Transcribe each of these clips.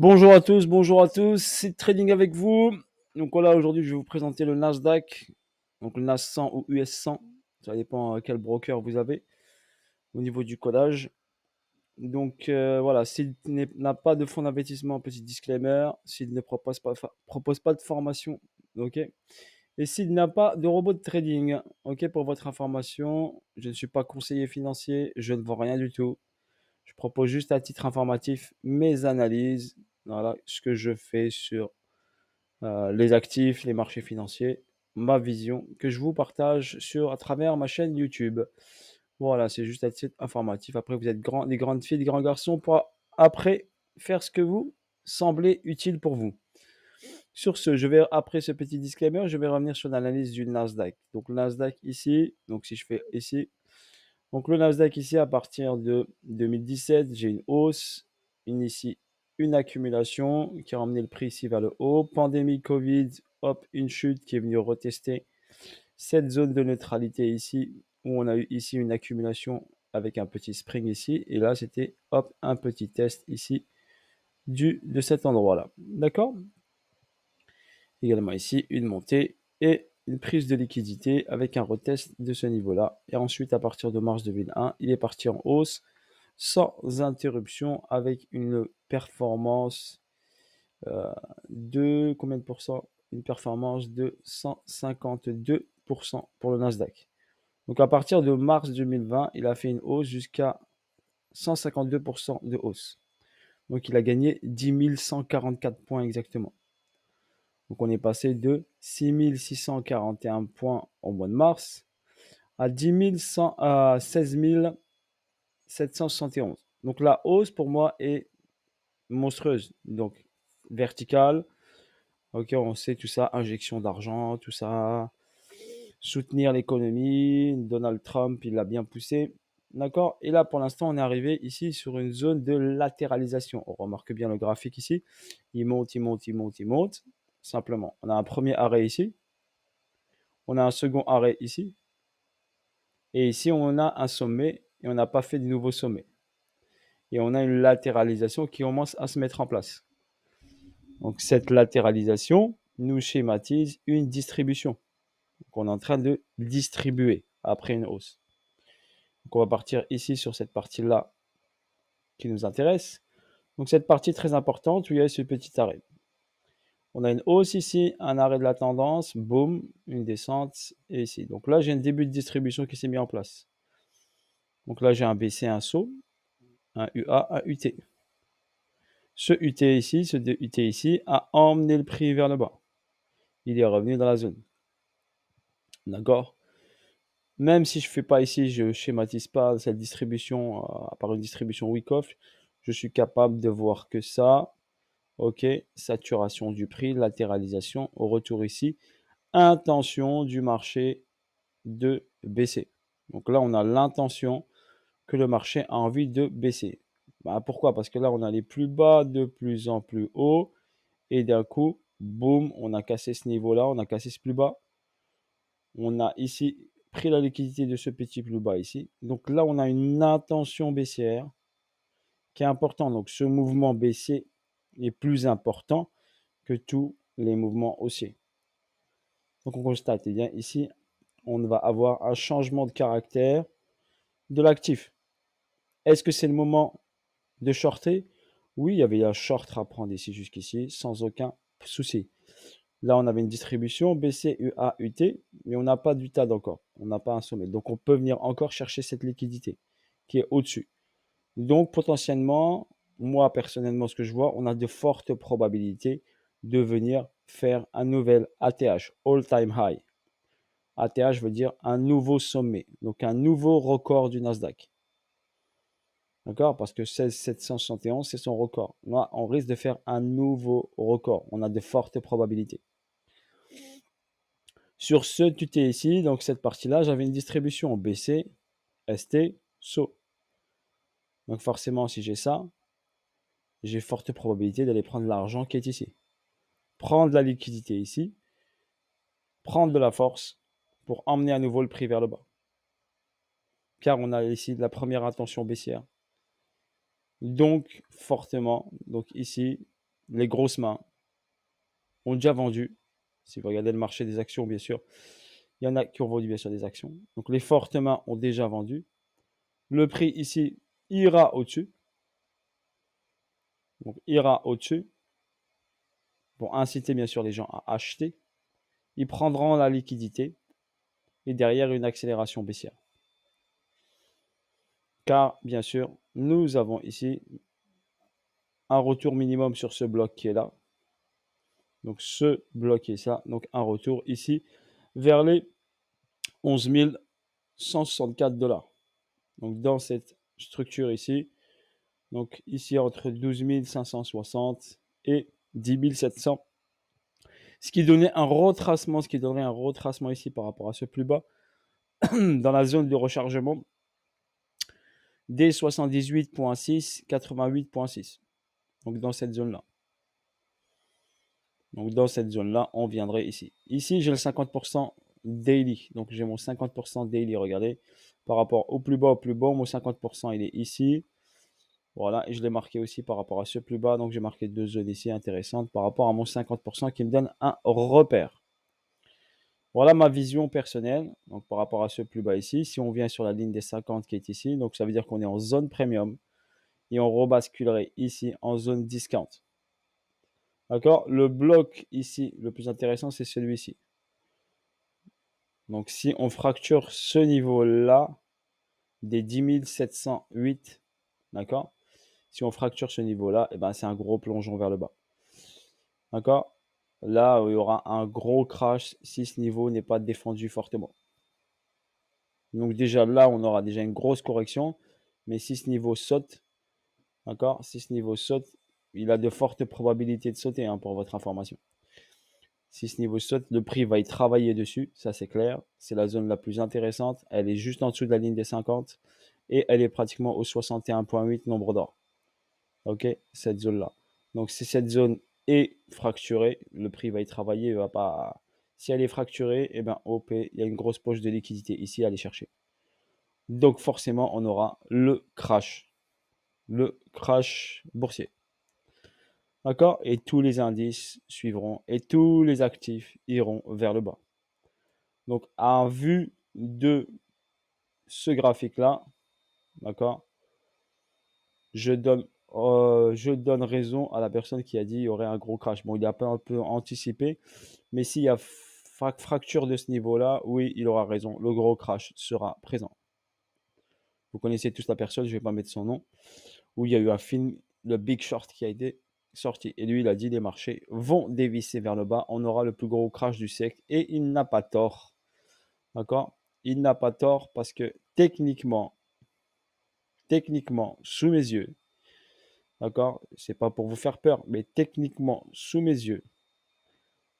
Bonjour à tous, c'est Trading avec vous. Donc voilà, aujourd'hui je vais vous présenter le Nasdaq, donc le Nas 100 ou US 100, ça dépend quel broker vous avez au niveau du codage. Donc voilà, s'il n'a pas de fonds d'investissement, petit disclaimer, s'il ne propose pas de formation, ok. Et s'il n'a pas de robot de trading, ok, pour votre information, je ne suis pas conseiller financier, je ne vends rien du tout. Je propose juste à titre informatif mes analyses, voilà, ce que je fais sur les actifs, les marchés financiers, ma vision que je vous partage à travers ma chaîne YouTube. Voilà, c'est juste à titre informatif. Après, vous êtes des grandes filles, des grands garçons pour après faire ce que vous semblez utile pour vous. Sur ce, après ce petit disclaimer, je vais revenir sur l'analyse du Nasdaq. Donc, le Nasdaq ici, donc si je fais ici, donc le Nasdaq ici, à partir de 2017, j'ai une hausse, une accumulation qui a emmené le prix ici vers le haut. Pandémie Covid, hop, une chute qui est venue retester cette zone de neutralité ici, où on a eu ici une accumulation avec un petit spring ici. Et là, c'était hop, un petit test ici de cet endroit-là. D'accord? Également ici, une montée et une prise de liquidité avec un retest de ce niveau-là. Et ensuite, à partir de mars 2001, il est parti en hausse sans interruption avec une performance de combien de pourcents? Une performance de 152% pour le Nasdaq. Donc à partir de mars 2020, il a fait une hausse jusqu'à 152% de hausse. Donc il a gagné 10 144 points exactement. Donc on est passé de 6 641 points au mois de mars à 16 771. Donc la hausse pour moi est monstrueuse. Donc verticale. Ok, on sait tout ça, injection d'argent, tout ça, soutenir l'économie. Donald Trump, il l'a bien poussé. D'accord. Et là, pour l'instant, on est arrivé ici sur une zone de latéralisation. On remarque bien le graphique ici. Il monte, il monte, il monte, il monte. Simplement, on a un premier arrêt ici. On a un second arrêt ici. Et ici, on a un sommet et on n'a pas fait de nouveau sommet. Et on a une latéralisation qui commence à se mettre en place. Donc cette latéralisation nous schématise une distribution. Donc on est en train de distribuer après une hausse. Donc on va partir ici sur cette partie-là qui nous intéresse. Donc cette partie très importante où il y a ce petit arrêt. On a une hausse ici, un arrêt de la tendance, boum, une descente et ici. Donc là j'ai un début de distribution qui s'est mis en place. Donc là j'ai un BC, un saut, un UA, un UT. Ce UT ici, ce UT ici a emmené le prix vers le bas. Il est revenu dans la zone. D'accord. Même si je ne fais pas ici, je schématise pas cette distribution, à part une distribution Wyckoff, je suis capable de voir que ça, ok, saturation du prix, latéralisation, au retour ici, intention du marché de baisser. Donc là, on a l'intention que le marché a envie de baisser. Bah, pourquoi? Parce que là, on a les plus bas de plus en plus haut, et d'un coup, boum, on a cassé ce niveau-là, on a cassé ce plus bas. On a ici pris la liquidité de ce petit plus bas ici. Donc là, on a une intention baissière qui est importante. Donc ce mouvement baissier est plus important que tous les mouvements haussiers. Donc on constate, eh bien ici, on va avoir un changement de caractère de l'actif. Est-ce que c'est le moment de shorter? Oui, il y avait un short à prendre ici jusqu'ici, sans aucun souci. Là, on avait une distribution BC, UA, UT, mais on n'a pas d'UTAD encore. On n'a pas un sommet. Donc, on peut venir encore chercher cette liquidité qui est au-dessus. Donc, potentiellement, moi, personnellement, ce que je vois, on a de fortes probabilités de venir faire un nouvel ATH, All-Time High. ATH veut dire un nouveau sommet, donc un nouveau record du Nasdaq. D'accord? Parce que 16 771, c'est son record. Là, on risque de faire un nouveau record. On a de fortes probabilités. Sur ce tuté ici, donc cette partie-là, j'avais une distribution BC, ST, SO. Donc forcément, si j'ai ça, j'ai forte probabilité d'aller prendre l'argent qui est ici. Prendre la liquidité ici, prendre de la force pour emmener à nouveau le prix vers le bas. Car on a ici la première intention baissière. Donc fortement, donc ici, les grosses mains ont déjà vendu. Si vous regardez le marché des actions, bien sûr, il y en a qui ont vendu, bien sûr, des actions. Donc, les fortes mains ont déjà vendu. Le prix ici ira au-dessus. Donc, ira au-dessus pour inciter, bien sûr, les gens à acheter. Ils prendront la liquidité et derrière une accélération baissière. Car, bien sûr, nous avons ici un retour minimum sur ce bloc qui est là. Donc, ce bloc est ça. Donc, un retour ici vers les 11 164 $. Donc, dans cette structure ici, donc ici entre 12 560 et 10 700, ce qui donnerait un retracement ici par rapport à ce plus bas dans la zone de rechargement des 78.6, 88.6. Donc, dans cette zone-là. Donc, dans cette zone-là, on viendrait ici. Ici, j'ai le 50% daily. Donc, j'ai mon 50% daily, regardez. Par rapport au plus bas, mon 50%, il est ici. Voilà, et je l'ai marqué aussi par rapport à ce plus bas. Donc, j'ai marqué deux zones ici intéressantes par rapport à mon 50% qui me donne un repère. Voilà ma vision personnelle. Donc, par rapport à ce plus bas ici, si on vient sur la ligne des 50 qui est ici, donc ça veut dire qu'on est en zone premium et on rebasculerait ici en zone discount. D'accord? Le bloc ici, le plus intéressant, c'est celui-ci. Donc, si on fracture ce niveau-là des 10 708, d'accord? Si on fracture ce niveau-là, eh ben, c'est un gros plongeon vers le bas. D'accord? Là, il y aura un gros crash si ce niveau n'est pas défendu fortement. Donc déjà là, on aura déjà une grosse correction. Mais si ce niveau saute, d'accord? Si ce niveau saute, il a de fortes probabilités de sauter, hein, pour votre information. Si ce niveau saute, le prix va y travailler dessus, ça c'est clair. C'est la zone la plus intéressante. Elle est juste en dessous de la ligne des 50 et elle est pratiquement au 61.8 nombre d'or. Ok, cette zone-là. Donc si cette zone est fracturée, le prix va y travailler. Il va pas. Si elle est fracturée, eh ben OP, il y a une grosse poche de liquidité ici à aller chercher. Donc forcément, on aura le crash boursier. D'accord? Et tous les indices suivront et tous les actifs iront vers le bas. Donc, en vue de ce graphique-là, d'accord, je donne raison à la personne qui a dit qu'il y aurait un gros crash. Bon, il a pas un peu anticipé, mais s'il y a fracture de ce niveau-là, oui, il aura raison. Le gros crash sera présent. Vous connaissez tous la personne, je ne vais pas mettre son nom, où il y a eu un film, le Big Short, qui a été sorti. Et lui, il a dit les marchés vont dévisser vers le bas. On aura le plus gros crash du siècle. Et il n'a pas tort. D'accord? Il n'a pas tort parce que techniquement, sous mes yeux, d'accord? C'est pas pour vous faire peur, mais techniquement, sous mes yeux,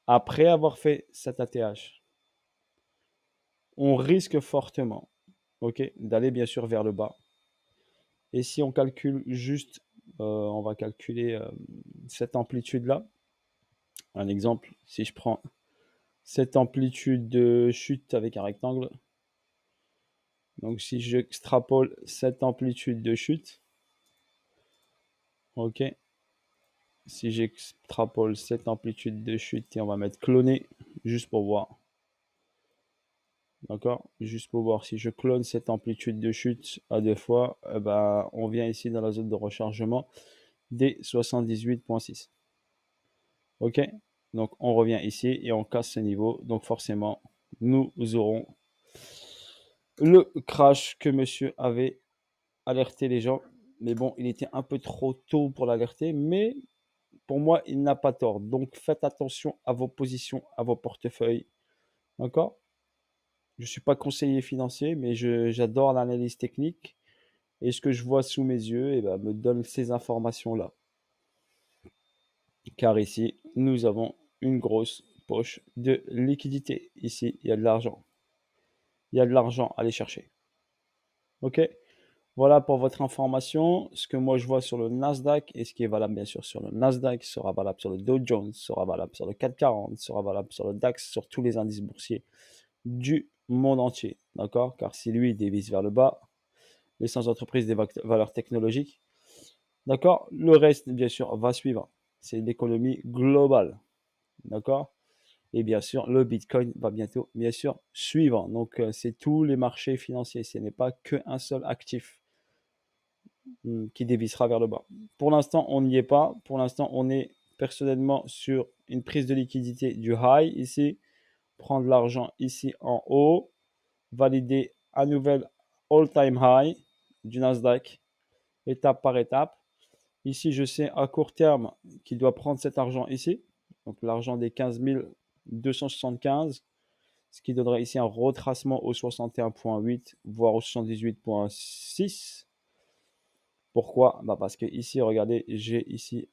après avoir fait cet ATH, on risque fortement, ok, d'aller bien sûr vers le bas. Et si on calcule juste, on va calculer cette amplitude-là. Un exemple, si je prends cette amplitude de chute avec un rectangle, donc si j'extrapole cette amplitude de chute, ok, si j'extrapole cette amplitude de chute et on va mettre cloner juste pour voir, d'accord, juste pour voir si je clone cette amplitude de chute à deux fois, eh ben, on vient ici dans la zone de rechargement des 78.6. Ok, donc on revient ici et on casse ce niveau, donc forcément nous aurons le crash que monsieur avait alerté les gens. Mais bon, il était un peu trop tôt pour l'alerter, mais pour moi, il n'a pas tort. Donc faites attention à vos positions, à vos portefeuilles. D'accord? Je ne suis pas conseiller financier, mais j'adore l'analyse technique. Et ce que je vois sous mes yeux eh ben, me donne ces informations-là. Car ici, nous avons une grosse poche de liquidité. Ici, il y a de l'argent. Il y a de l'argent à aller chercher. OK? Voilà pour votre information. Ce que moi je vois sur le Nasdaq et ce qui est valable bien sûr sur le Nasdaq sera valable sur le Dow Jones, sera valable sur le CAC 40, sera valable sur le DAX, sur tous les indices boursiers du monde entier. D'accord? Car si lui dévisse vers le bas, les 100 entreprises des valeurs technologiques, d'accord? Le reste, bien sûr, va suivre. c'est l'économie globale. D'accord? Et bien sûr, le Bitcoin va bientôt, bien sûr, suivre. Donc, c'est tous les marchés financiers. Ce n'est pas qu'un seul actif qui dévissera vers le bas. Pour l'instant, on n'y est pas. Pour l'instant, on est personnellement sur une prise de liquidité du high ici. Prendre l'argent ici en haut. Valider un nouvel all-time high du Nasdaq, étape par étape. Ici, je sais à court terme qu'il doit prendre cet argent ici. Donc, l'argent des 15 275, ce qui donnerait ici un retracement au 61,8, voire au 78,6. Pourquoi? Bah parce que ici, regardez, j'ai ici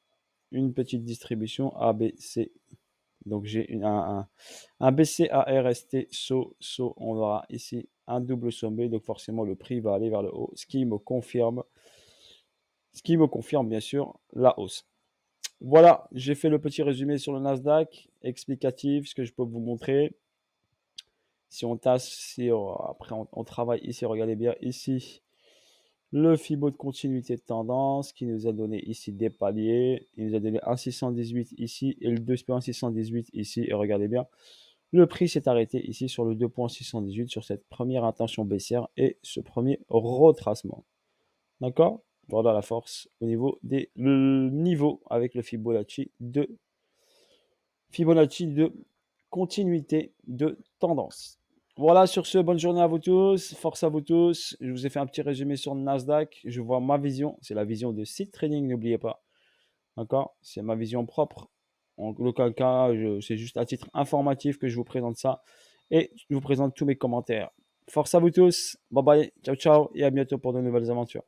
une petite distribution ABC. Donc j'ai un BC à RST SO. On aura ici un double sommet. Donc forcément, le prix va aller vers le haut, ce qui me confirme bien sûr la hausse. Voilà, j'ai fait le petit résumé sur le Nasdaq, explicatif, ce que je peux vous montrer. Si on tasse, si après on travaille ici, regardez bien ici, le Fibo de continuité de tendance qui nous a donné ici des paliers. Il nous a donné un 618 ici et le 2,618 ici. Et regardez bien, le prix s'est arrêté ici sur le 2,618 sur cette première intention baissière et ce premier retracement. D'accord? Voilà la force au niveau des niveaux avec le Fibonacci de continuité de tendance. Voilà, sur ce, bonne journée à vous tous, force à vous tous. Je vous ai fait un petit résumé sur le Nasdaq. Je vois ma vision, c'est la vision de Seed Trading, n'oubliez pas. D'accord? C'est ma vision propre. En aucun cas, c'est juste à titre informatif que je vous présente ça. Et je vous présente tous mes commentaires. Force à vous tous, bye bye, ciao ciao et à bientôt pour de nouvelles aventures.